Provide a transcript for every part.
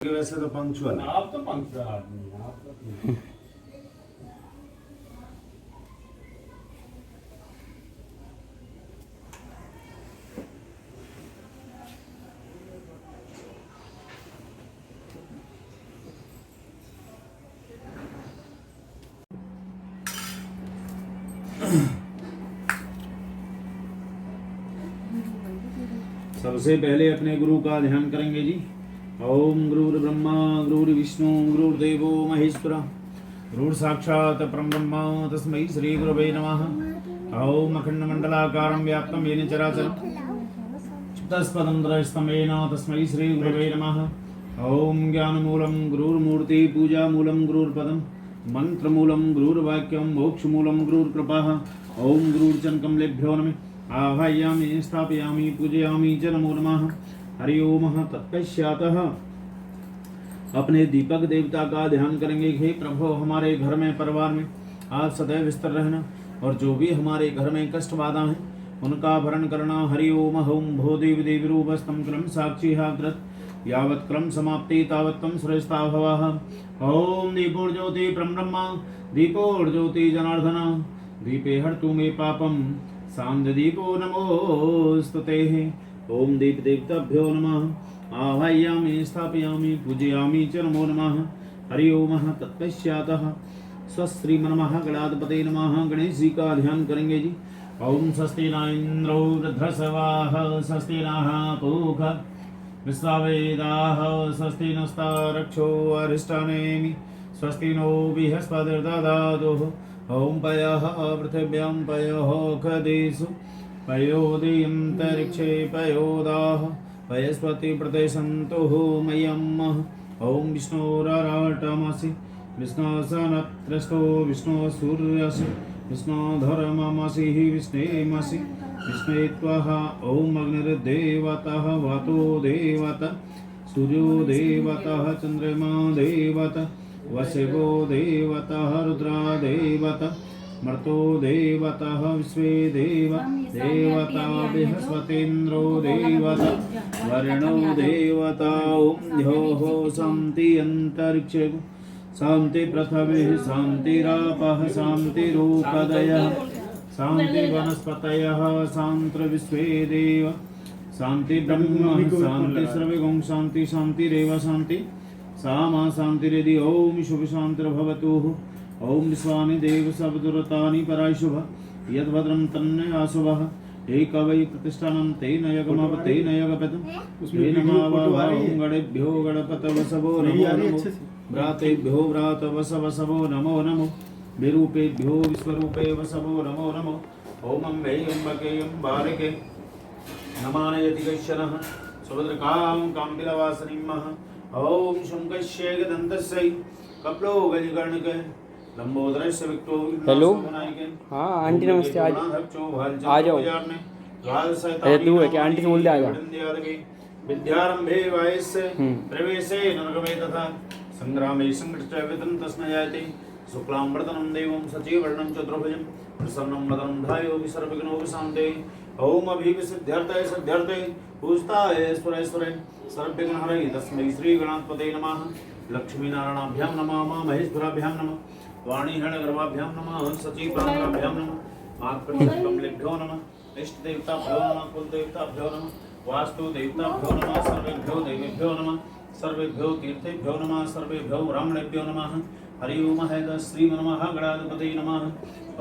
वैसे तो पंक्चुअल आप तो पंक्चुअल आदमी हैं, आप तो सबसे पहले अपने गुरु का ध्यान करेंगे जी। ओम गुरुर्ब्रह्मा गुरुर्विष्णु गुरुर्देवो महेश्वरा गुरुर् साक्षात् परब्रह्म तस्मै श्री गुरवे नमः। ओम अखंडमंडलाकारं व्याप्तं येन चराचरं तस्पदं दृष्टमेन तस्मै श्री गुरवे नमः। ओम ज्ञानमूलं गुरुर्मूर्ति पूजामूलं गुरुर्पदं मंत्रमूलं गुरुर्वाक्यं मोक्षमूलं गुरुर्कृपा। ओम गुरुर्चरणकमलेभ्यो नमः। आवाहयामि स्थापयामि पूजयामि च नमो नमः। हरि ओम। तत्पश्चात अपने दीपक देवता का ध्यान करेंगे। हे प्रभु, हमारे घर में परिवार में आप सदैव स्थिर रहना और जो भी हमारे घर में कष्ट बाधा है उनका भरण करना। हरि ओम। ओम भो देव देवी रूपस्तम क्रम साक्षी हाग्रत यावत् क्रम समाप्ति तावत्तम श्रेष्ठा भवः। ओम दीपोर्ज्योति परब्रह्म दीपोर्ज्योति जनार्दन दीपे हर्तु मे पापम सांद दीपो नमोस्तुते। ओम दीप देवताभ्यो नमः। आवाहयामि स्थापयामि पूजयामि च नमो नमः। हरि ओम। तत्पश्चात् स्वश्रीमन्महागणाधिपतये नमः। गणेश जी का ध्यान करेंगे जी। ओम स्वस्ति न इंद्रो वृद्धश्रवाः स्वस्ति नः पूषा विश्ववेदाः स्वस्ति नस्तारक्षो अरिष्टानेमि स्वस्ति नो बृहस्पतिर्दधातु। ओम पयः पृथिव्यां पयः खदेषु पयोदयन्तरिक्षे पयोदाः वयस्पति प्रदेशन्तुः मयम्। ओम विष्णुराराटमसि विष्णुसनत्रस्तो विष्णुसूर्यसि विष्णुधर्ममसि विष्णेमसि विष्णे त्वः। ओम अग्निर्देवतः वातो देवता सूर्यो देवतः चन्द्रमा देवता वशिवो देवतः रुद्रा देवता मर्तो देवतः विश्वे देव देवता बृहस्पतीन्द्रो देवता वरुणो देवता। ओम ह्योः शान्ति अन्तरिक्षे शान्ति पृथिवी शान्तिरापः शान्तिरूपदयः शान्ति वनस्पतयः शान्ति विश्वे देव शान्ति ब्रह्म शान्ति सर्वगुण शान्ति शान्तिरेव शान्ति सामा शान्तिरिति। ओम शुभ शान्तिर्भवतु। ओम विश्वानि देव सबदुरतानि पराय शुभ यद्भद्रं तन्ने आशुभः। एक वै प्रतिष्ठानं तेन यगमव तेन यगपतम् तेन माववां गणेभ्यो गणपतवसवो नमो नमो व्रातेभ्यो व्रातवसवसवो नमो नमो विरूपेभ्यो विश्वरूपे वसवो नमो नमो। ओम अम्बे अम्बके अम्बारिके नमानयति कश्चनः सुभद्रकां काम्बिलवासनिमः। ओम शुंकस्य गदन्तस्य कपलो गजकर्णके लंबोदरस्य विक्टो। हेलो। हाँ आंटी नमस्ते। आ जाओ। अरे तू है क्या? आंटी से बोल दे आ जा। विद्यारंभे वायस्य प्रवेशे नरकमे तथा संग्रामे संकटस्य वितरं तस्मै जायते। शुक्लांबरधरं देवं सचिवर्णं चतुर्भुजं प्रसन्नं वदनं ध्यायो सर्वविघ्नोपशान्ते। ओम अभिसिद्ध्यर्थे सिद्ध्यर्थे पूजताय स्वरेश्वरे सर्वविघ्नहरे तस्मै श्री गणाधिपतये नमः। लक्ष्मीनारायणाभ्यां नमः महेश्वराभ्यां नमः वाणीहरणगर्भाभ्यां नमः सचीप्राणाभ्यां नमः मातृकमलेभ्यो नमः इष्ट देवताभ्यो नमः कुल देवताभ्यो नमः वास्तु देवताभ्यो नमः सर्वेभ्यो देवेभ्यो नमः सर्वेभ्यो तीर्थेभ्यो नमः सर्वेभ्यो ब्राह्मणेभ्यो नमः। हरि ओम। श्रीमन्महागणाधिपतये नमः।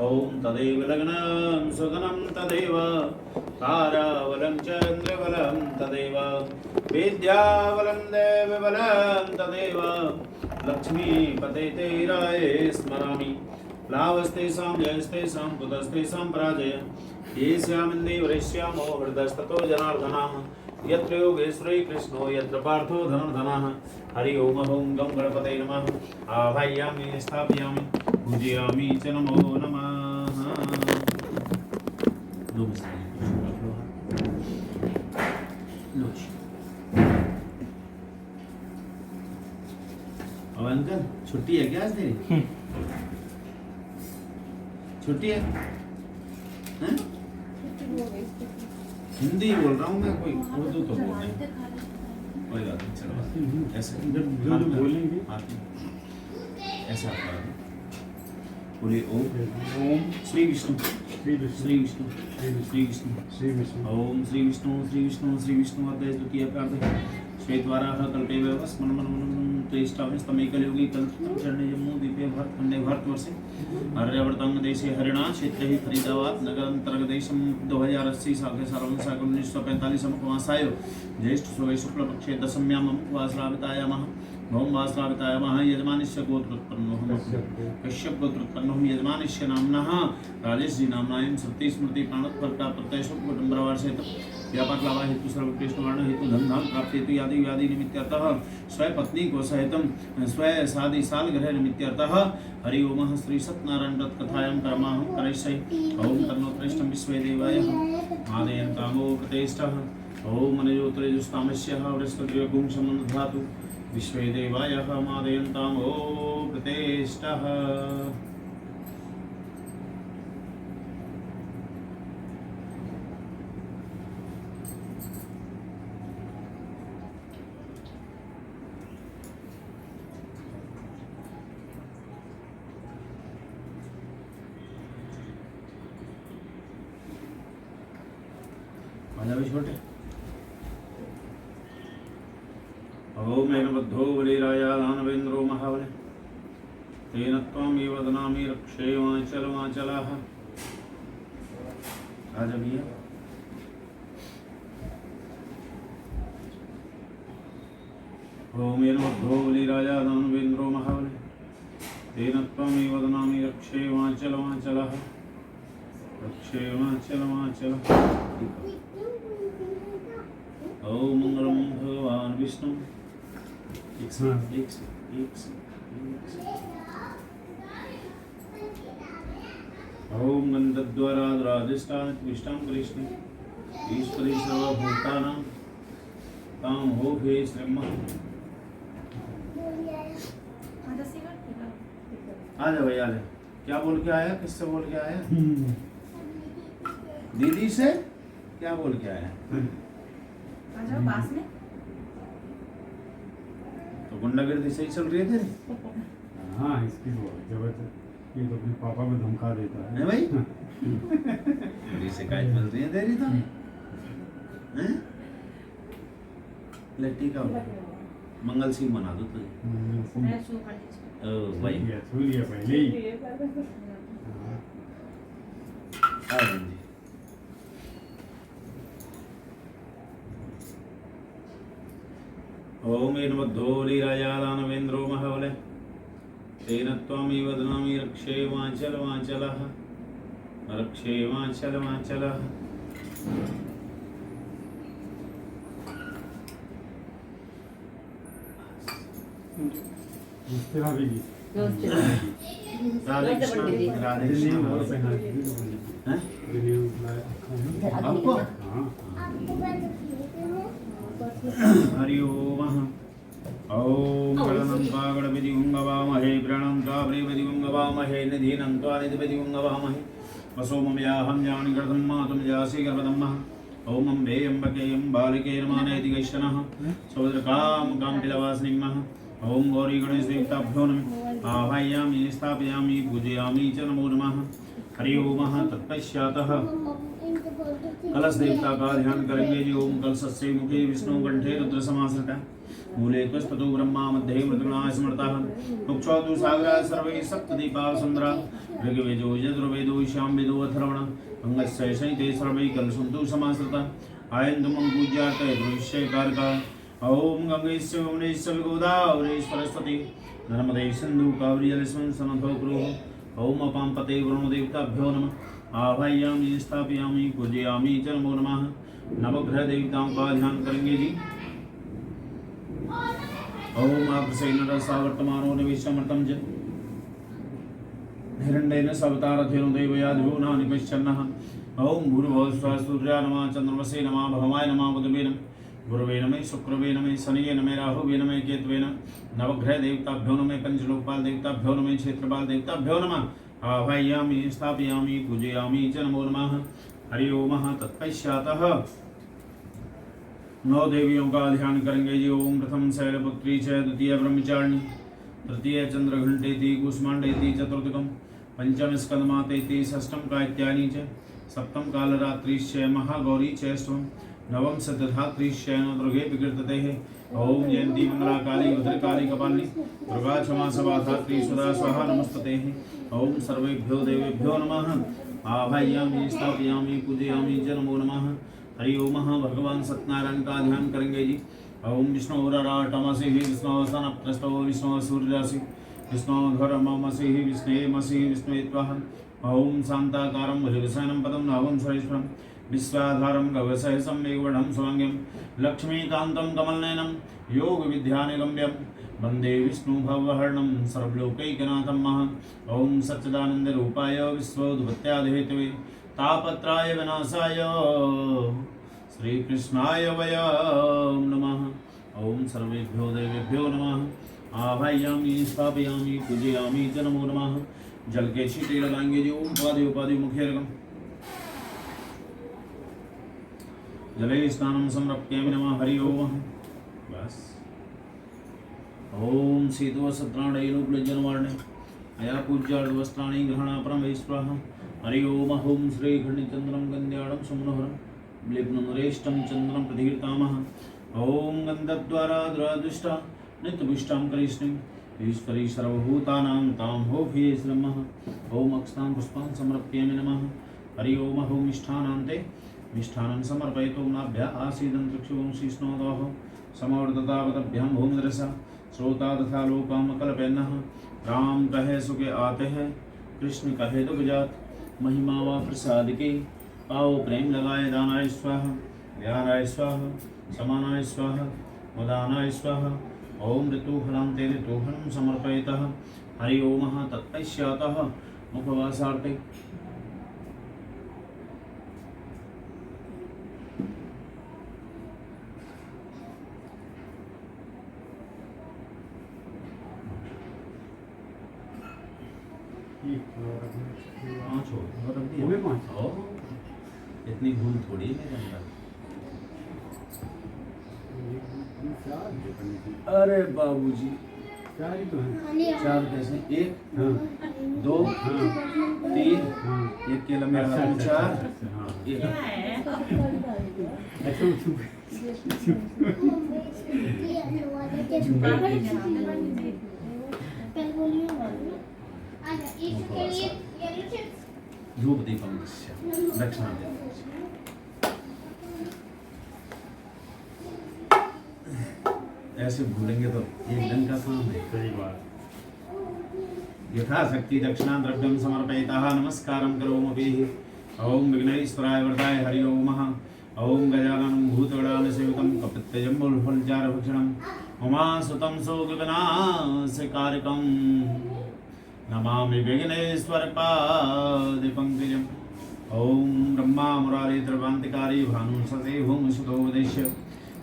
ओम तदेव लग्नं सुगनं तदेव तारावलं चन्द्रबलं तदेव विद्यावलं देवबलं तदेव लक्ष्मीपते ते राये स्मरामि लाभस्तेषां जयस्तेषां कुतस्तेषां पराजय येषामिन्दे वरेष्यामो हृदस्ततो जनार्दनाः यत्र योगेश्वरी कृष्णो यत्र पार्थो धनुर्धनः। हरि ओम। ओम गं गणपतये नमः। आवाहयामि स्थापयामि पूजयामि च नमो नमः। अब अंकल छुट्टी है क्या आज तेरी? छुट्टी है? हिंदी बोल रहा हूँ मैं, कोई उर्दू तो बोल रहा हूँ। कोई बात नहीं, चलो ऐसे जब जो जो बोलेंगे हाथ में ऐसा करो। बोलिए ओम श्री विष्णु श्री विष्णु श्री विष्णु श्री विष्णु श्री विष्णु ओम श्री विष्णु श्री विष्णु श्री विष्णु अद्वैत द्वितीय प्रार्थना श्वेतवाराह कल्पे वयवस् मन मन मन तेष्टावि स्तमे कलियुगे कल्पतम चरणे जम्मू दीपे भरत खंडे भारतवर्षे आर्यावर्तांग देशे हरियाणा क्षेत्रे फरीदाबाद नगरांतर्गदेशम 2080 साखे सारवण साकं 1945 अमुकमासाय ज्येष्ठ सुवे शुक्ल पक्षे दशम्याम अमुकवासरावितायामः भौम वासरावितायामः यजमानस्य गोत्रोत्पन्नो कश्यप गोत्रोत्पन्नो यजमानस्य नाम्नः राजेश जी नाम्नायं सत्य स्मृति प्राणोत्पत्ता प्रत्ययशुभ कुटुंबरावार सहित व्यापार लाभ हेतु सर्वकृष्ण वर्ण हेतु धन धाम प्राप्ति हेतु यादि व्याधि निमित्त्यर्थः स्वयं पत्नी को सहितं स्वयं शादी साल ग्रह निमित्त्यर्थः हरि ओम श्री सत्यनारायण व्रत कथायां कर्माहं करिष्ये ओम तन्नो त्रिष्टं विश्वे देवाय आदयं कामो प्रतिष्ठः ओम मनोज्योतिर्जुष्टामस्यः वृष्टिर्गुं समन्धातु विश्वे देवाय आदयं कामो प्रतिष्ठः। छोटे ओम एनबद्धो बलिराया दानवेन्द्रो महाबले तेन त्वमेव वदनामि रक्षे वाचलवाचलाः। आजा भैया ओम एनबद्धो बलिराया दानवेन्द्रो महाबले तेन त्वमेव वदनामि रक्षे वाचलवाचलाः रक्षे वाचलवाचलाः। ओम मंगलम भगवान विष्णु ओम गंधद्वाराधिष्ठान विष्टां कृष्ण ईश्वरी सर्वभूतानां तां हो भे श्रम। आ जा भाई आ जा। क्या बोल के आया? किससे बोल के आया? दीदी से क्या बोल के आया? पास में तो गुंडागर्दी सही चल रही है तेरी? हाँ इसकी तो जबरदस्त, ये तो अपने पापा को धमका देता है भाई बड़ी शिकायत मिल रही है तेरी तो हैं? लट्टी का मंगल सिंह बना दो तुझे। ओ भाई छू लिया पहले ही। आ जी ओम एनबद्धोलिराया दानवेन्द्रो महाबले तेन त्वमेव वदनामि रक्षे वाचलवाचलः रक्षे वाचलवाचलः। राधे कृष्ण राधे कृष्ण। आपको हरि ओम ओम गणनंता गणपति गंगवामहे प्रणंता प्रेमति गंगवामहे निधिनंता निधिपति गंगवामहे वसोमयाहं जानि गर्धं मातुं जासि गर्भदम्मः ओम अम्बे अम्बके अम्बालिके नमानेति गैश्चनः सौद्रकाम कामपिलवासिनीमः ओम गौरी गणेश देवताभ्यो नमः आवाहयामि स्थापयामि पूजयामि च नमो नमः। हरि ओम तत्पश्चातः कलश देवता का ध्यान करेंगे जी। ओम कलशस्य मुखे विष्णु कंठे रुद्र समाश्रितः मूले पुष्पतो ब्रह्मा मध्ये मृदगणाः स्मृतः मुक्षौ सागरा सर्वे सप्तदीपा सुंदरा ऋग्वेदो यजुर्वेदो सामवेदो अथर्वण अंगस्य सहिते सर्वे कलशन्तु समाश्रितः आयन्तु मम पूज्यार्थे दृश्य कारका। ओम गंगेश्च यमुनेश्च गोदावरी सरस्वती नर्मदे सिन्धु कावेरी जलेस्मिन् सन्निधौ कुरु। ओम अपां पते वरुणदेवताभ्यो नमः आवाहयामि स्थापयामि पूजयामि च नमो नमः। नवग्रह देवताओं का ध्यान करेंगे जी। ओम आग्रसेन रसावर्तमानो निवेशमर्तं च हिरण्येन सवतारथेनो देवयाद्भ्यो नानि पश्यन्नः। ओम भूर्भुवः स्वः सूर्याय नमः चन्द्रमसे नमः भवाय नमः बुधवे नमः गुरुवे नमः शुक्रवे नमः शनये नमः राहुवे नमः केतवे नमः। नवग्रह देवताभ्यो नमः पंचलोकपाल देवताभ्यो नमः क्षेत्रपाल देवताभ्यो नमः आवाहयामि स्थापयामि पूजयामि च नमो नमः। हरि ओम तत्पश्चातः नौ देवियों का ध्यान करेंगे जी। ओम प्रथम शैलपुत्री च, द्वितीय ब्रह्मचारिणी, तृतीय चंद्रघंटेति, कुष्मांडेति, चतुर्थकम पंचम स्कंदमातेति, षष्ठम कात्यायनी च, सप्तम कालरात्रिश्च, महागौरी च, अष्टम नवम सत्यधात्रिश्च, दुर्गे विकीर्तते। ओम जयंती मंगला काली भद्रकाली कपालिनी दुर्गा क्षमा सवा धात्री सुधा स्वाहा नमस्ते। ओम सर्वेभ्यो देवेभ्यो नमः। आवाहयामि स्थापयामि पूजयामि च, नमो नमः। हरि ओम। भगवान सत्यनारायण का ध्यान करेंगे जी। ओम विष्णुराटमसि विष्णुसन प्रस्थो विष्णु सूर्यसि विष्णुधरमसि विष्णुमसि विष्णुत्वः। ओम शांताकारं भुजगशयनं पदं नाभं सरेश्वरं विश्वाधारं गगसहसं मेघवर्णं सुवांग्यं लक्ष्मीकान्तं कमलनयनं योगविद्यानिगम्यं वन्दे विष्णुभवहरणं सर्वलोकैकनाथं महा। ओम सच्चिदानन्दरूपाय विश्वोत्पत्त्यादिहेतवे तापत्राय विनाशाय श्रीकृष्णाय वयं नमः। ओम सर्वेभ्यो देवेभ्यो नमः। आवाहयामि स्थापयामि पूजयामि च, नमो नमः। जल के छींटे लगाएंगे जी। ओम उपाधि उपाधि मुखे रकम जले स्नानं समर्पयामि नमः। हरि ओम। बस ओम शीतवस्त्राणैनुकुलजनवर्णे अया पूज्यार्धवस्त्राणि ग्रहणापरमैश्वरः। हरि ओम। ओम श्री घृणिचन्द्रं गन्ध्याडं सुमनोहरं लेपनरेष्टं चन्द्रं प्रतीर्तामः। ओम गन्धद्वारा दुरादुष्टा नित्यपुष्टां करिष्णुं ईश्वरी सर्वभूतानां तां हो भीः श्रमः। ओम अक्षतां पुष्पां समर्पयामि नमः। हरि ओम। ओम मिष्ठानान्ते मिष्ठानं समर्पयितुं नाभ्या आसीदन्तरिक्षों शीष्णोदोः समवर्ततावतभ्यां भूमिदृशा श्रोता तथा लोकामकल्पयन्नः। राम कहे सुखे आते हैं, कृष्ण कहे दुख जात, महिमा व प्रसाद की पाओ प्रेम लगाए। दानाय स्वाहा, व्यानाय स्वाहा, समानाय स्वाहा, उदानाय स्वाहा। ओम ऋतुफलान्ते ऋतुफलं समर्पयितः। हरि ओम। तत्पश्चातः मुखवासार्थे पाँच हो गए। इतनी भूल थोड़ी है मेरे अंदर। अरे बाबूजी, चार ही तो हैं। चार कैसे? एक, हाँ, दो, हाँ, तीन, हाँ। एक के लंबे अच्छा, अच्छा, चार, अच्छा, हाँ। एक। अच्छा, चुप। धूप दीपम दक्षिणा दे। ऐसे भूलेंगे तो एक दिन का काम है। सही बात। यथाशक्ति दक्षिणा द्रव्यम समर्पयितः नमस्कारं करोमि। ओम विघ्नेश्वराय वरदाय हरि ओम। ओम गजाननं भूतगणाधिसेवितं कपित्तजम्बुफलचारुभक्षणं उमासुतं शोकविनाशकारकं नमामि विघ्नेश्वरपादपङ्कजम्। ओम ब्रह्मा मुरारी त्रिभुवनाधिकारी भानु सते भूमिसुतोपदेश्य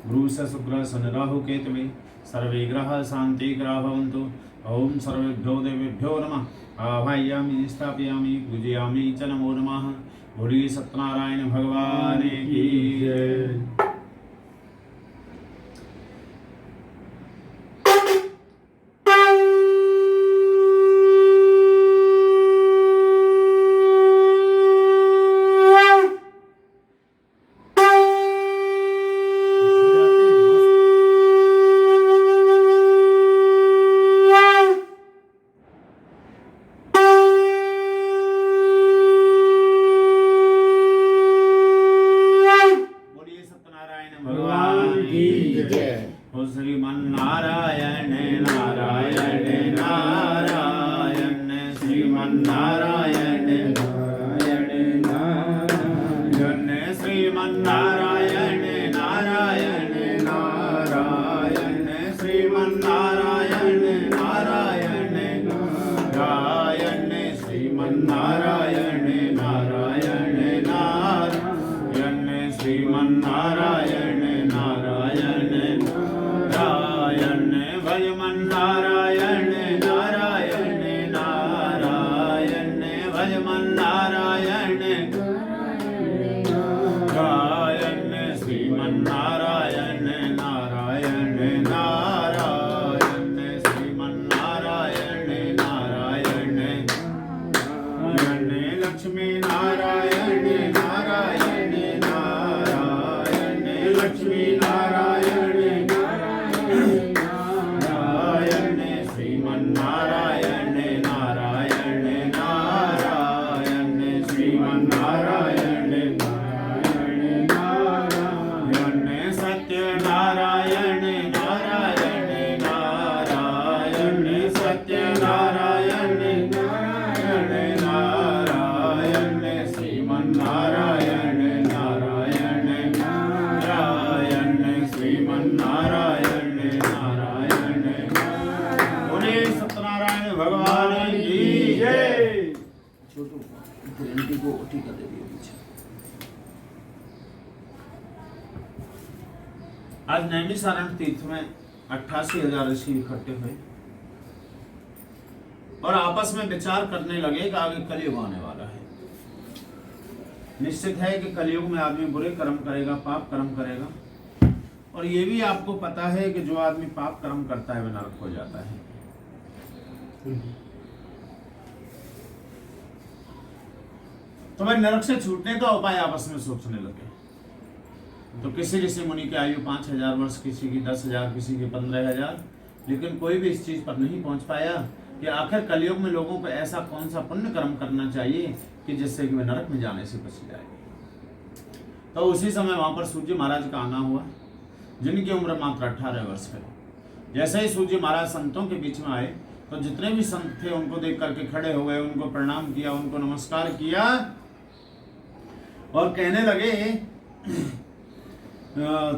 गुरुश शुक्र शनि राहु केतवे सर्वे ग्रह शान्तिग्रहा भवन्तु। ओम सर्वेभ्यो देवेभ्यो नमः। आवाहयामि स्थापयामि पूजयामि च, नमो नमः। बोलिए सत्यनारायण भगवान की जय। श्रीमन्नारायण नारायण नारायण श्रीमन्नारायण नारायण नारायण श्रीमन्नारायण नारायण नारायण श्रीमन्नारायण नारायण नारायण श्रीमन्नारायण नारायण नारायण श्रीमन्नारायण नारायण नारायण भजमन्नारायण नारायण नारायण भजमन्नारायण नारायण श्रीमन्नारायण भगवान की जय। छोटू घंटी को टीका दे दियो पीछे। आज नैमिषारण्य तीर्थ में 88,000 ऋषि इकट्ठे हुए और आपस में विचार करने लगे कि आगे कलयुग आने वाला है। निश्चित है कि कलयुग में आदमी बुरे कर्म करेगा, पाप कर्म करेगा, और ये भी आपको पता है कि जो आदमी पाप कर्म करता है वह नरक हो जाता है। तो भाई नरक से छूटने का उपाय आपस में सोचने लगे। तो किसी ऋषि मुनि की आयु 5,000 वर्ष, किसी की 10,000, किसी की 15,000, लेकिन कोई भी इस चीज पर नहीं पहुंच पाया कि आखिर कलयुग में लोगों को ऐसा कौन सा पुण्य कर्म करना चाहिए कि जिससे कि वे नरक में जाने से बच जाए। तो उसी समय वहां पर सूर्य महाराज का आना हुआ, जिनकी उम्र मात्र 18 वर्ष है। जैसे ही सूर्य महाराज संतों के बीच में आए तो जितने भी संत थे उनको देख करके खड़े हो गए, उनको प्रणाम किया, उनको नमस्कार किया और कहने लगे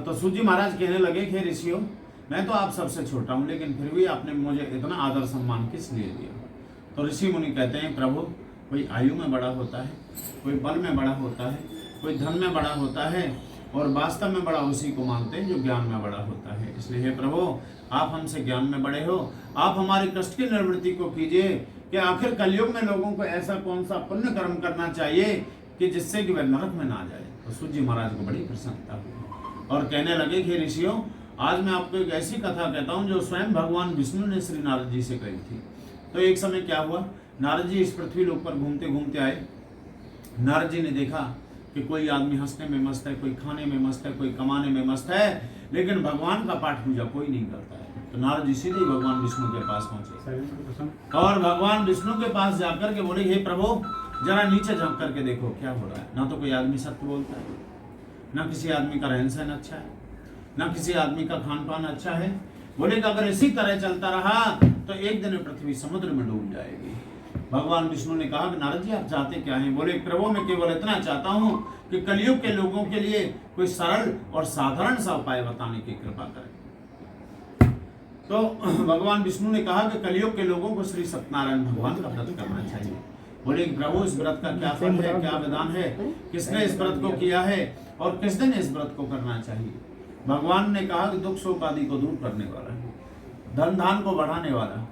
तो सूर्य महाराज कहने लगे कि ऋषियों, मैं तो आप सबसे छोटा हूं, लेकिन फिर भी आपने मुझे इतना आदर सम्मान किस लिए दिया। तो ऋषि मुनि कहते हैं, प्रभु कोई आयु में बड़ा होता है, कोई बल में बड़ा होता है, कोई धन में बड़ा होता है, और वास्तव में बड़ा उसी को मानते हैं जो ज्ञान में बड़ा होता है। इसलिए हे प्रभु, आप हमसे ज्ञान में बड़े हो, आप हमारे कष्ट की निवृत्ति को कीजिए कि आखिर कलयुग में लोगों को ऐसा कौन सा पुण्य कर्म करना चाहिए कि जिससे कि वह नरक में ना जाए। तो सूर्य महाराज को बड़ी प्रसन्नता हुई और कहने लगे कि ऋषियों, आज मैं आपको एक ऐसी कथा कहता हूँ जो स्वयं भगवान विष्णु ने श्री नारद जी से कही थी। तो एक समय क्या हुआ, नारद जी इस पृथ्वी लोक पर घूमते घूमते आए। नारद जी ने देखा कि कोई आदमी हंसने में मस्त है, कोई खाने में मस्त है, कोई कमाने में मस्त है, लेकिन भगवान का पाठ पूजा कोई नहीं करता है। तो नारद जी सीधे भगवान विष्णु के पास पहुंचे और भगवान विष्णु के पास जाकर के बोले, हे प्रभु, जरा नीचे झांक करके देखो क्या हो रहा है। ना तो कोई आदमी सत्य बोलता है, ना किसी आदमी का रहन सहन अच्छा है, ना किसी आदमी का खान पान अच्छा है। बोले कि अगर इसी तरह चलता रहा तो एक दिन पृथ्वी समुद्र में डूब जाएगी। भगवान विष्णु ने कहा कि नारद जी, आप चाहते क्या हैं। बोले, प्रभु मैं केवल इतना चाहता हूं कि कलयुग के लोगों के लिए कोई सरल और साधारण सा उपाय बताने की कृपा करें। तो भगवान विष्णु ने कहा कि कलयुग के लोगों को श्री सत्यनारायण भगवान का व्रत करना चाहिए। बोले, प्रभु इस व्रत का क्या फल है, क्या विधान है, किसने इस व्रत को किया है और किस दिन इस व्रत को करना चाहिए। भगवान ने कहा कि दुख शोक आदि को दूर करने वाला है, धन धान को बढ़ाने वाला,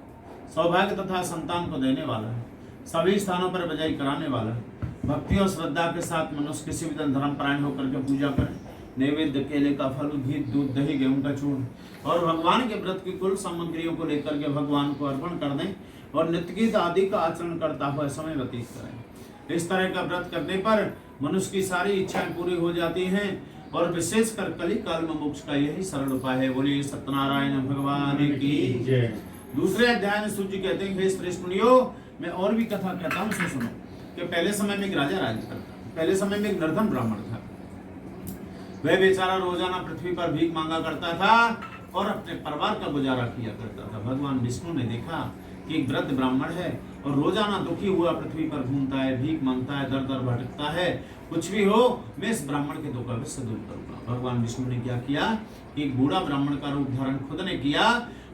सौभाग्य तथा संतान को देने वाला है, सभी स्थानों पर बजाई कराने वाला है, भक्ति और श्रद्धा के साथ मनुष्य किसी भी दिन धर्मपरायण होकर के पूजा करे, नैवेद्य केले का फल, घी, दूध, दही, गेहूं का चूर्ण और भगवान के व्रत की कुल सामग्रियों को लेकर के भगवान को अर्पण कर दें और नित्य गीत आदि का आचरण करता हुआ समय व्यतीत करें। इस तरह का व्रत करने पर मनुष्य की सारी इच्छाएं पूरी हो जाती हैं और विशेषकर कली काल में मोक्ष का यही सरल उपाय है। बोलिए सत्यनारायण भगवान की जय। दूसरे अध्याय में सूर्य कहते हैं, हे श्रेष्ठ मुनियों, मैं और भी कथा कहता हूँ, सुनो। कि पहले समय में एक राजा राज करता था। पहले समय में एक निर्धन ब्राह्मण था। वह बेचारा रोजाना पृथ्वी पर भीख मांगा करता था और अपने परिवार का गुजारा किया करता था। भगवान विष्णु ने देखा कि एक वृद्ध ब्राह्मण है और रोजाना दुखी हुआ पृथ्वी पर घूमता है, भीख मांगता है, दर दर भटकता है। कुछ भी हो, मैं इस ब्राह्मण के दुख अवश्य दूर करूंगा। भगवान विष्णु ने क्या किया कि एक बूढ़ा ब्राह्मण का रूप धारण खुद ने किया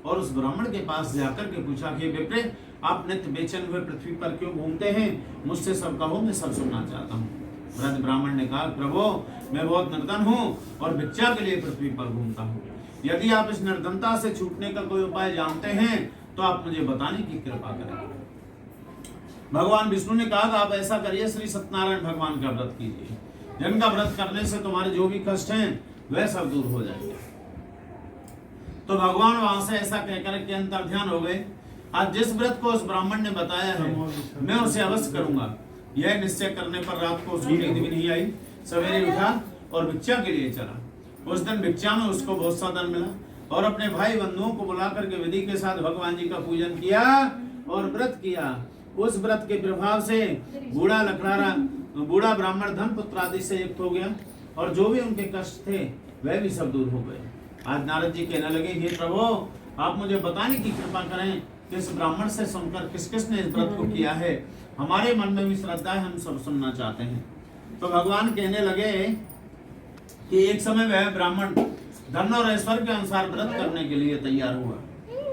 और उस ब्राह्मण के पास जाकर के पूछा कि विप्र, आप नित्य बेचैन हुए पृथ्वी पर क्यों घूमते हैं? मुझसे सब कहो, मैं सब सुनना चाहता हूँ। वृद्ध ब्राह्मण ने कहा, प्रभु मैं बहुत निर्धन हूँ और भिक्षा के लिए पृथ्वी पर घूमता हूँ। यदि आप इस निर्धनता से छूटने का कोई उपाय जानते हैं तो आप मुझे बताने की कृपा करें। भगवान विष्णु ने कहा, आप ऐसा करिए, श्री सत्यनारायण भगवान का व्रत कीजिए, जिनका व्रत करने से तुम्हारे जो भी कष्ट हैं वह सब दूर हो जाएंगे। तो भगवान वहां से ऐसा कहकर के अंतर ध्यान हो गए। आज जिस व्रत को उस ब्राह्मण ने बताया है मैं उसे अवश्य करूंगा। यह निश्चय करने पर रात को उसको नींद भी नहीं आई। सवेरे उठा और भिक्षा के लिए चला। उस दिन भिक्षा में उसको बहुत सा धन मिला और अपने भाई बंधुओं को बुला करके विधि के साथ भगवान जी का पूजन किया और व्रत किया। उस व्रत के प्रभाव से बूढ़ा ब्राह्मण धन पुत्र आदि से युक्त हो गया और जो भी उनके कष्ट थे वह भी सब दूर हो गए। आज नारद जी कहने लगे, हे प्रभु आप मुझे बताने की कृपा करें कि इस ब्राह्मण से सुनकर किस किस ने इस व्रत को किया है। हमारे मन में भी श्रद्धा है, हम सब सुनना चाहते हैं। तो भगवान कहने लगे कि एक समय वह ब्राह्मण धन और ऐश्वर्य के अनुसार व्रत करने के लिए तैयार हुआ।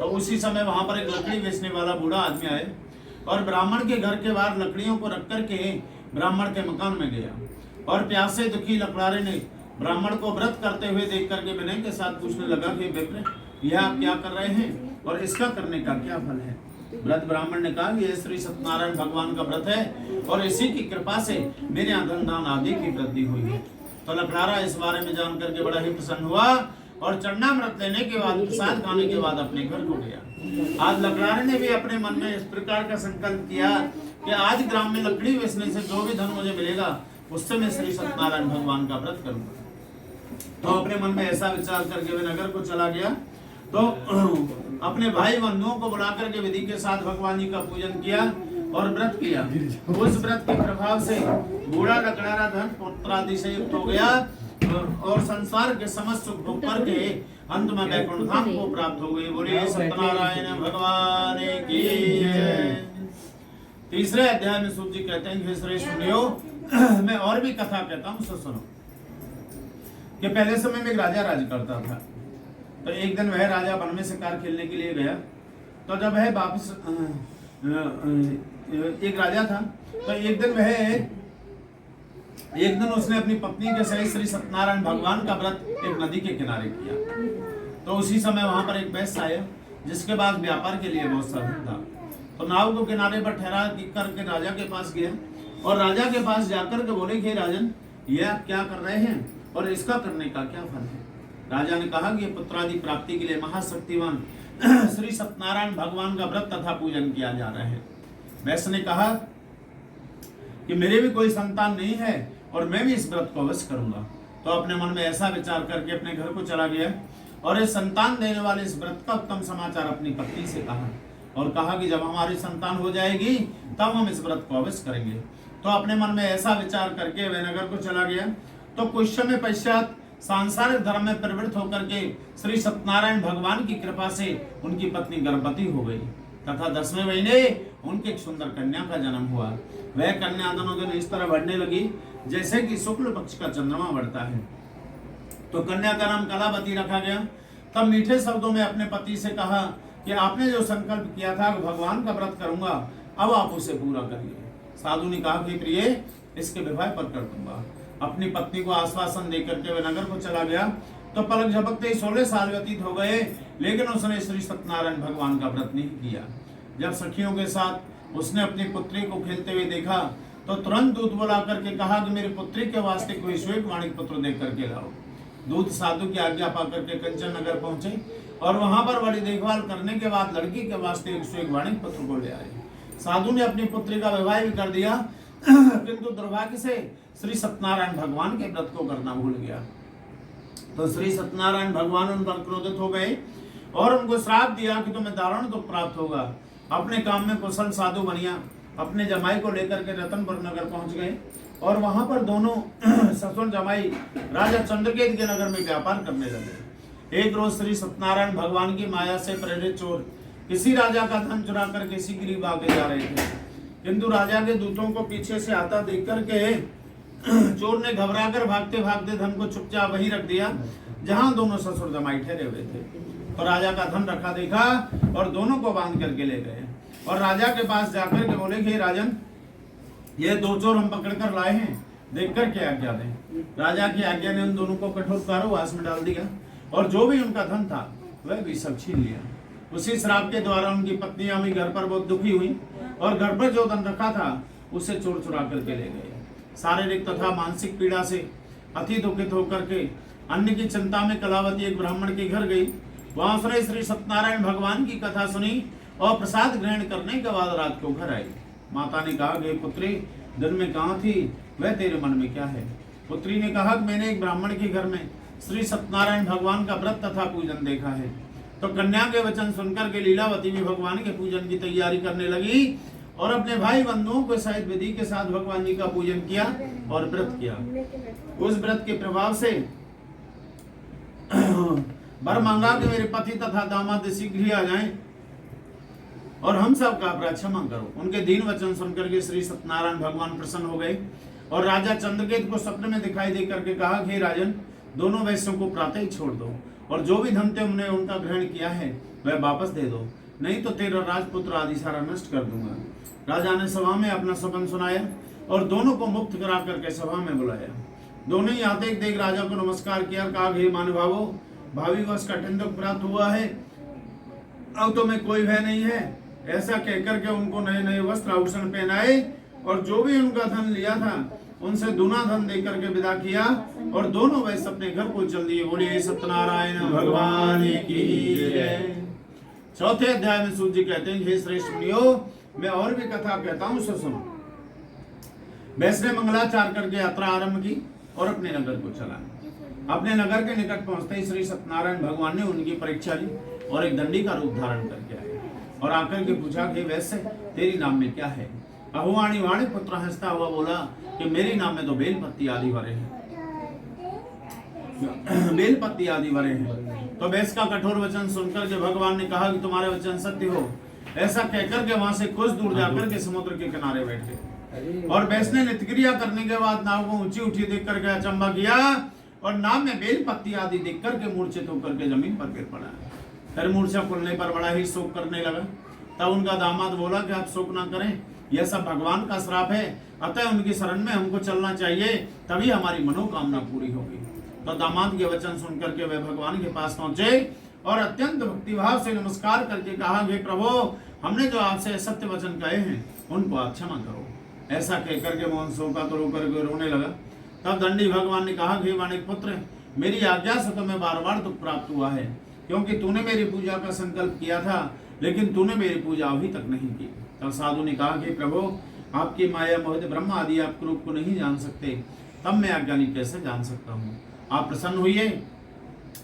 तो उसी समय वहां पर एक लकड़ी बेचने वाला बूढ़ा आदमी आए और ब्राह्मण के घर के बाहर लकड़ियों को रख करके ब्राह्मण के मकान में गया और प्यासे दुखी लकड़ारे ने ब्राह्मण को व्रत करते हुए देख करके विनय के साथ पूछने लगा कि विप्र, यह आप क्या कर रहे हैं और इसका करने का क्या फल है? व्रत ब्राह्मण ने कहा कि यह श्री सत्यनारायण भगवान का व्रत है और इसी की कृपा से मेरे यहाँ धन दान आदि की वृद्धि हुई है। तो लकड़ारा इस बारे में जान करके बड़ा ही प्रसन्न हुआ और चरणामृत लेने के बाद प्रसाद खाने के बाद अपने घर को गया। आज लकड़ारे ने भी अपने मन में इस प्रकार का संकल्प किया कि आज ग्राम में लकड़ी बेचने से जो भी धन मुझे मिलेगा उससे मैं श्री सत्यनारायण भगवान का व्रत करूंगा। तो अपने मन में ऐसा विचार करके वे नगर को चला गया। तो अपने भाई बंधुओं को बुला करके विधि के साथ भगवान जी का पूजन किया और व्रत किया। उस व्रत के प्रभाव से बूढ़ा लकड़ारा धन पुत्र आदि से युक्त हो गया और संसार के समस्त सुख भोग करके अंत में वैकुंठ धाम को प्राप्त हो गई। बोले सत्यनारायण भगवान की जय। तीसरे अध्याय में सूत जी कहते हैं कि श्रेष्ठ सुनियो, मैं और भी कथा कहता हूँ, सुनो। कि पहले समय में एक राजा राज करता था। तो एक दिन वह राजा वन में शिकार खेलने के लिए गया। तो जब वह वापस एक राजा था, तो एक दिन उसने अपनी पत्नी के सहित श्री सत्यनारायण भगवान का व्रत एक नदी के किनारे किया। तो उसी समय वहां पर एक वैश्य आया जिसके पास व्यापार के लिए बहुत साधन था। तो नाव को किनारे पर ठहरा करके राजा के पास गया और राजा के पास जाकर के बोले कि राजन, ये आप क्या कर रहे हैं और इसका करने का क्या फल है? राजा ने कहा कि पुत्रादि प्राप्ति के लिए महाशक्तिवान श्री सत्यनारायण भगवान का व्रत तथा पूजन किया जा रहा है। वैश्य ने कहा कि मेरे भी कोई संतान नहीं है और मैं भी इस व्रत को अवश्य करूंगा। तो अपने मन में ऐसा विचार करके अपने घर को चला गया और इस संतान देने वाले इस व्रत का उत्तम समाचार अपनी पत्नी से कहा और कहा कि जब हमारी संतान हो जाएगी तब हम इस व्रत को अवश्य करेंगे। तो अपने मन में ऐसा विचार करके वह नगर को चला गया। तो कुछ समय पश्चात सांसारिक धर्म में प्रवृत्त होकर के श्री सत्यनारायण भगवान की कृपा से उनकी पत्नी गर्भवती हो गई तथा 10वें महीने उनके एक सुंदर कन्या का जन्म हुआ। वह कन्या दिनों दिन इस तरह बढ़ने लगी जैसे कि शुक्ल पक्ष का चंद्रमा बढ़ता है। तो कन्या का नाम कलावती रखा गया। तब मीठे शब्दों में अपने पति से कहा कि आपने जो संकल्प किया था कि भगवान का व्रत करूंगा, अब आप उसे पूरा करिए। साधु ने कहा कि प्रिय, इसके विवाह पर कर दूंगा। अपनी पत्नी को आश्वासन देकर के वह नगर को चला गया। तो पलक झपकते ही 16 साल व्यतीत हो गए, लेकिन उसने श्री सत्यनारायण भगवान का व्रत नहीं किया। जब सखियों के साथ उसने अपनी पुत्री को खेलते हुए देखा तो तुरंत दूत बुला करके कहा कि मेरी पुत्री के वास्ते कोई श्वेत वाणिक पुत्र देख करके लाओ। दूत साधु की आज्ञा पाकर के कंचन नगर पहुंचे और वहां पर बड़ी देखभाल करने के बाद लड़की के वास्ते एक श्वेत वाणिक पुत्र को ले आए। साधु ने अपनी पुत्री का विवाह भी कर दिया, किंतु दुर्भाग्य से श्री सत्यनारायण भगवान के व्रत को करना भूल गया। तो श्री सत्यनारायण भगवान उन पर क्रोधित हो गए और उनको श्राप दिया कि तुम्हें दारुण दुख प्राप्त होगा। अपने काम में कुशल साधु बनिया अपने जमाई को लेकर के रतनपुर नगर पहुंच गए और वहां पर दोनों ससुर जमाई राजा चंद्रकेत के नगर में व्यापार करने लगे। एक रोज श्री सत्यनारायण भगवान की माया से प्रेरित चोर किसी राजा का धन चुरा कर किसी गरीब आगे जा रहे थे, किंतु राजा के दूतों को पीछे से आता देख करके चोर ने घबराकर भागते भागते धन को चुपचाप वहीं रख दिया जहां दोनों ससुर जमाई ठहरे हुए थे। तो राजा का धन रखा देखा और दोनों को बांध करके ले गए और राजा के पास जाकर के बोले कि राजन, ये 2 चोर हम पकड़ कर लाए हैं, देख कर के आज्ञा दें। राजा की आज्ञा ने उन दोनों को कठोर कारावास में डाल दिया और जो भी उनका धन था वह भी सब छीन लिया। उसी श्राप के द्वारा उनकी पत्नियां भी घर पर बहुत दुखी हुई और घर पर जो धन रखा था उसे चोर चुरा करके ले गए। शारीरिक तथा मानसिक पीड़ा से अति दुखित होकर के अन्न की चिंता में कलावती एक ब्राह्मण के घर गई। वहां उसने श्री सत्यनारायण भगवान की कथा सुनी और प्रसाद ग्रहण करने के बाद रात को घर आई। माता ने कहा कि पुत्री, दिन में कहाँ थी, वह तेरे मन में क्या है? पुत्री ने कहा कि मैंने एक ब्राह्मण के घर में श्री सत्यनारायण भगवान का व्रत तथा पूजन देखा है। तो कन्या के वचन सुनकर के लीलावती भी भगवान के पूजन की तैयारी करने लगी और अपने भाई बंधुओं को सहित विधि के साथ भगवान जी का पूजन किया और व्रत किया। उस व्रत के प्रभाव से वर मांगा कि मेरे पति तथा दामाद शीघ्र ही आ जाएं और हम सब का अपराध क्षमा करो। उनके दीन वचन सुनकर के श्री सत्यनारायण भगवान प्रसन्न हो गए और राजा चंद्रकेत को सपने में दिखाई दे करके कहा कि राजन, दोनों वैश्यों को प्रातः ही छोड़ दो और जो भी धन थे उन्होंने उनका ग्रहण किया है वह वापस दे दो, नहीं तो तेरा राजपुत्र आदि सारा नष्ट कर दूंगा। राजा ने सभा में अपना सपन सुनाया और दोनों को मुक्त करा करके सभा में बुलाया। दोनों ही आते देख राजा को नमस्कार किया, कहा हे महानुभावो, भावी को कठिन दुख प्राप्त हुआ है, अब तो में कोई भय नहीं है। ऐसा कहकर के उनको नए नए वस्त्र आभूषण पहनाए और जो भी उनका धन लिया था उनसे दूना धन देकर के विदा किया और दोनों वैसे अपने घर को चल दिए। बोलिए सत्यनारायण भगवान की जय। चौथे अध्याय में सूत जी कहते हैं, हे श्रेष्ठ मुनियो, मैं और भी कथा कहता हूं, सो सुनो। वैष्णव ने मंगलाचार करके यात्रा आरंभ की और अपने नगर को चला। अपने नगर के निकट पहुंचते ही श्री सत्यनारायण भगवान ने उनकी परीक्षा ली और एक दंडी का रूप धारण करके आए और आकर के पूछा कि वैसे तेरी नाम में क्या है? अहुवाणी वाणी पुत्र हंसता हुआ बोला कि मेरी नाम में तो बेलपत्ती आदि वरे हैं, बेलपत्ती आदि वरे हैं। तो वैश्य का कठोर वचन सुनकर के भगवान ने कहा कि तुम्हारे वचन सत्य हो। ऐसा कहकर के वहां से कुछ दूर जाकर के समुद्र के किनारे बैठ गए और वैश्य ने नित्यक्रिया करने के बाद नाव को ऊंची उठी देख करके अचंबा किया और नाव में बेलपत्ती आदि देख करके मूर्छित होकर के जमीन पर गिर पड़ा। फिर मूर्छा खुलने पर बड़ा ही शोक करने लगा। तब उनका दामाद बोला कि आप शोक ना करें, यह सब भगवान का श्राप है, अतः उनकी शरण में हमको चलना चाहिए, तभी हमारी मनोकामना पूरी होगी। तो दामाद के वचन सुनकर के वे भगवान के पास पहुंचे और अत्यंत भक्तिभाव से नमस्कार करके कहा, हे प्रभु, हमने जो आपसे सत्य वचन कहे हैं उनको आप क्षमा करो। ऐसा कहकर के मोहन शोका तो रोकर के रोने लगा। तब दंडी भगवान ने कहा, हे वाणिक पुत्र, मेरी आज्ञा से तुम्हें बार बार दुख प्राप्त हुआ है, क्योंकि तूने मेरी पूजा का संकल्प किया था, लेकिन तूने मेरी पूजा अभी तक नहीं की। तब साधु ने कहा कि प्रभु, आपकी माया मोहित ब्रह्म आदि आपके रूप को नहीं जान सकते, तब मैं अज्ञानी कैसे जान सकता हूँ? आप प्रसन्न हुई,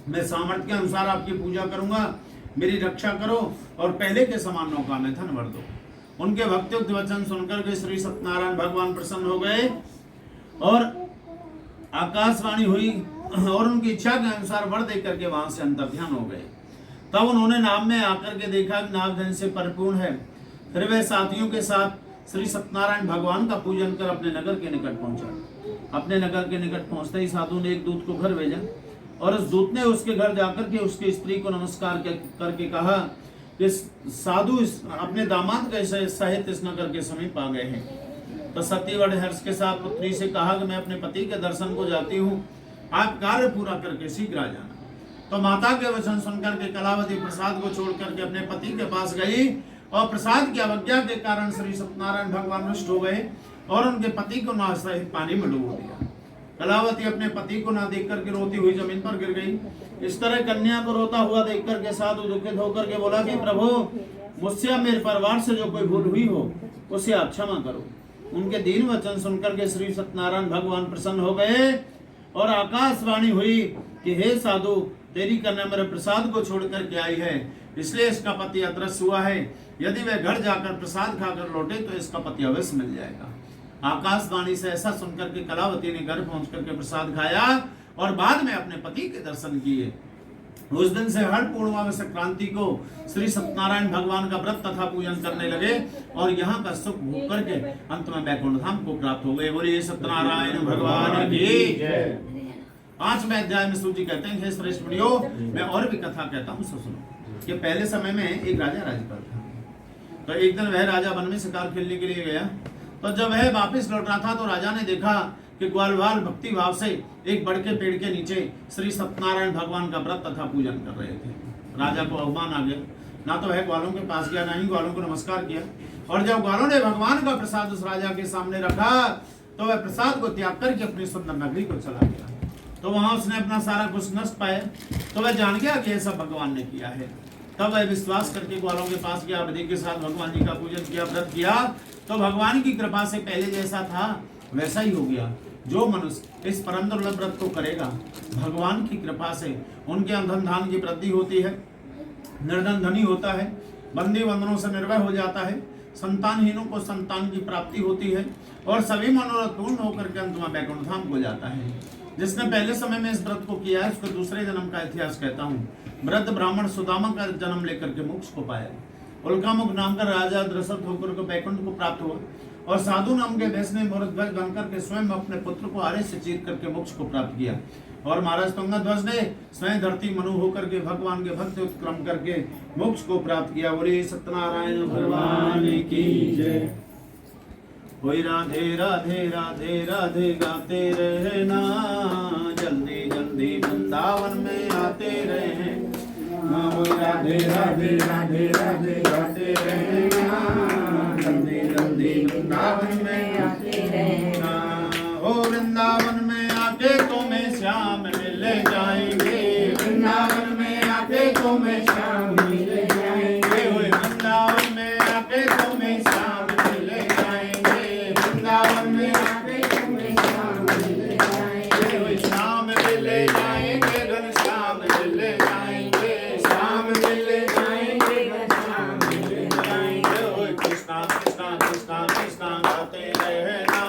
मैं सामर्थ्य के अनुसार आपकी पूजा करूंगा, मेरी रक्षा करो और पहले के समान नौका में धन भर दो। उनके भक्तियुक्त वचन सुनकर के श्री सत्यनारायण भगवान प्रसन्न हो गए और आकाशवाणी हुई और उनकी इच्छा के अनुसार वर देकर के वहां से अंतर्ध्यान हो गए। तब उन्होंने नाव में आकर के देखा कि नाव धन से परिपूर्ण है। फिर वे साथियों के साथ श्री सत्यनारायण भगवान का पूजन कर अपने नगर के निकट पहुंचा। अपने नगर के निकट पहुंचते ही साधु ने एक दूत को घर भेजा और उस दूत ने उसके घर जाकर के उसकी स्त्री को नमस्कार करके कहा कि साधु अपने दामाद के सहित इस नगर के समीप आ गए हैं। तो सती बड़े हर्ष के साथ पुत्री से कहा कि मैं अपने पति के दर्शन को जाती हूँ, आप कार्य पूरा करके शीघ्र आ जाना। तो माता के वचन सुनकर के कलावती प्रसाद को छोड़ करके अपने पति के पास गई और प्रसाद की अवज्ञा के कारण श्री सत्यनारायण भगवान नष्ट हो गए और उनके पति को नाश सहित पानी में डुबो दिया। कलावती अपने पति को ना देख करके रोती हुई जमीन पर गिर गई। इस तरह कन्या को रोता हुआ देख करके साधु दुखित होकर के बोला कि प्रभु, मुझसे मेरे परिवार से जो कोई भूल हुई हो उसे आप क्षमा करो। उनके दीन वचन सुनकर के श्री सत्यनारायण भगवान प्रसन्न हो गए और आकाशवाणी हुई कि हे साधु, तेरी कन्या मेरे प्रसाद को छोड़ करके आई है, इसलिए इसका पति अदृश्य हुआ है। यदि वह घर जाकर प्रसाद खाकर लौटे तो इसका पति अवश्य मिल जाएगा। आकाशवाणी से ऐसा सुनकर के कलावती ने घर पहुंच करके प्रसाद खाया और बाद में अपने पति के दर्शन किए। उस दिन से हर पूर्णिमा में संक्रांति को श्री सत्यनारायण भगवान का व्रत तथा पूजन करने लगे और यहाँ का सुख भोग करके अंत में बैकुंठ धाम को प्राप्त हो गए। बोलिए सत्यनारायण भगवान की जय। 5वें अध्याय में सूत जी कहते हैं, हे श्रेष्ठ मुनियो, मैं और भी कथा कहता हूँ, सुनो। कि पहले समय में एक राजा राज्यपाल था। तो एक दिन वह राजा वन में शिकार खेलने के लिए गया। तो जब वह वापस लौट रहा था तो राजा ने देखा कि ग्वालवाल भक्ति भाव से एक बड़ के पेड़ के नीचे श्री सत्यनारायण भगवान का व्रत तथा पूजन कर रहे थे। राजा को अवमान आ गया, ना तो वह ग्वालों के पास गया, ना ही ग्वालों को नमस्कार किया। और जब ग्वालों ने भगवान का प्रसाद उस राजा के सामने रखा तो वह प्रसाद को त्याग करके अपनी सुंदर नगरी को चला गया। तो वहां उसने अपना सारा कुछ नष्ट पाया। तो वह जान गया कि यह सब भगवान ने किया है। तब वह विश्वास करके ग्वालों के पास गया, विधि के साथ भगवान जी का पूजन किया, व्रत किया। तो भगवान की कृपा से पहले जैसा था वैसा ही हो गया। जो मनुष्य इस परम दुर्लभ व्रत को करेगा, भगवान की कृपा से उनके धन धान की वृद्धि होती है, निर्धन धनी होता है, बंदी बंधनों से निर्भय हो जाता है, संतानहीनों को संतान की प्राप्ति होती है और सभी मनोरथ पूर्ण होकर के अंत में बैकुंठ धाम को जाता है। जिसने पहले समय में इस व्रत को किया है उसको दूसरे जन्म का इतिहास कहता हूँ। वृद्ध ब्राह्मण सुदामा का जन्म लेकर के मोक्ष को पाया। उल्कामुख नाम का राजा द्रसत होकर के बैकुंठ को प्राप्त हुआ और साधु नाम के वैष्णव मूर्त ध्वज बनकर के स्वयं अपने पुत्र को आरे से चीर करके मोक्ष को प्राप्त किया। और महाराज तुंगध्वज ने स्वयं धरती मनु होकर के भगवान के भक्त उत्क्रम करके मोक्ष को प्राप्त किया। बोले सत्यनारायण भगवान की जय। वही राधे राधे राधे राधे गाते रहना, जल्दी जल्दी वृंदावन में आते रहना। वही राधे राधे राधे राधे गाते रहना, जल्दी जल्दी वृंदावन में आते रहना। ओ वृंदावन में आके तुम्हें श्याम मिल जाएंगे, वृंदावन में आके तुम्हें श्याम मिल जाएंगे। वृंदावन में आके तुम्हें श्याम मिल जाएंगे, वृंदावन में आके तुम्हें श्याम मिल जाएंगे। श्याम मिल जाएंगे, घन श्याम मिल जाएंगे, श्याम मिल जाएंगे, घन श्याम मिल जाएंगे। कृष्णा कृष्णा कृष्णा कृष्णा गाते रहना,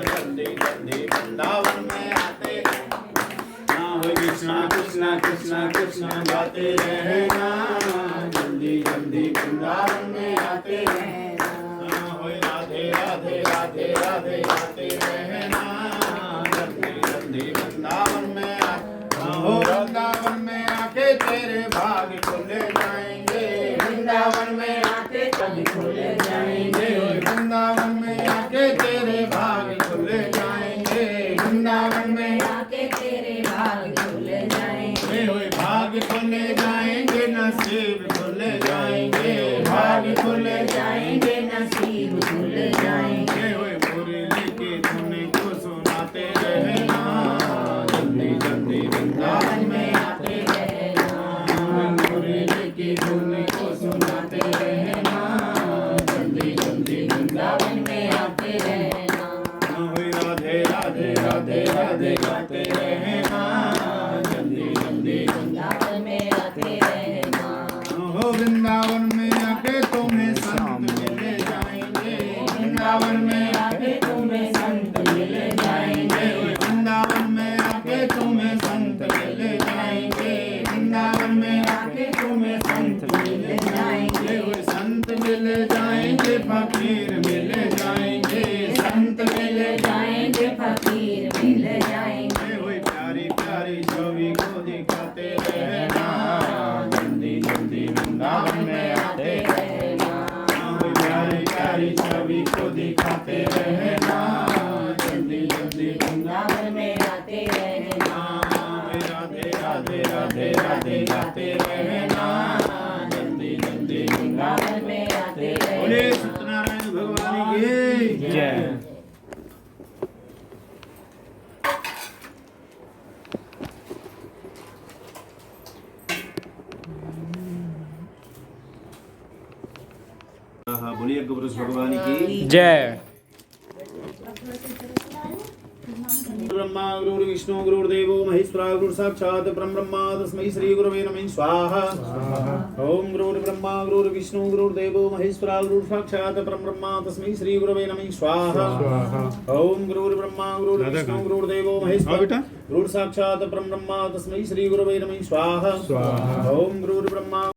जल्दी जल्दी वृंदावन में आते रहना। कृष्णा कृष्णा कृष्णा कृष्णा गाते रहना, जल्दी जल्दी वृंदावन में आते रहना। राधे राधे राधे राधे गाते रहना, जल्दी जल्दी वृंदावन में वृंदावन में आके तेरे भाग खुले जाएंगे, वृंदावन में आके भाग खुले जाएंगे। वृंदावन में आके तेरे भाग खुले जाएंगे, वृंदावन में आके तेरे भाग खुले जाएंगे। भाग खुले जाएंगे, नसीब खुले जाएंगे, भाग खुले जाएंगे, नसीब खुले जाएंगे। मुरली की धुन को सुनाते रहना, जल्दी जल्दी वृंदावन में आते रहना। मुरली की धुन को सुनाते रहना, जल्दी जल्दी वृंदावन में आते रहना। राधे राधे राधे राधे गाते रहना, जल्दी जल्दी वृंदावन में आते रहना। वृंदावन में आके तुम्हें संत मिल जाएंगे, वृंदावन में आके तुम्हें संत मिल जाएंगे। वृंदावन में आके तुम्हें संत मिल जाएंगे, वृंदावन में आके तुम्हें संत मिल जाएंगे। संत मिल जाएंगे, फकीर मिल जाएंगे, संत मिल जाएंगे, फकीर मिल जाएंगे। वही प्यारी प्यारी छवि को दिखाते रहना, जल्दी जल्दी वृंदावन में आते रहना। वही प्यारी प्यारी छवि को दिखाते रहना, जल्दी जल्दी वृंदावन में आते रहना। राधे राधे राधे राधे गाते रहना, जल्दी जल्दी वृंदावन में आते रहना। बोले सत्यनारायण भगवान की जय। बोलिए गोपुरुष भगवान की जय। ब्रह्मा गुरु विष्णु गुरुर्देवो महेश्वरा गुरु साक्षात् परब्रह्म तस्मै श्री गुरवे नमः स्वाहा। ओम गुरुर्ब्रह्मा गुरु विष्णु गुरुर्देवो महेश्वरा गुरु साक्षात् परब्रह्म तस्मै श्री गुरवे नमः स्वाहा। ओम गुरुर्ब्रह्मा गुरु विष्णु गुरुर्देवो महेश्वरा गुरु साक्षात् परब्रह्म तस्मै श्री गुरवे नमः स्वाहा। ओम गुरुर्ब्रह्मा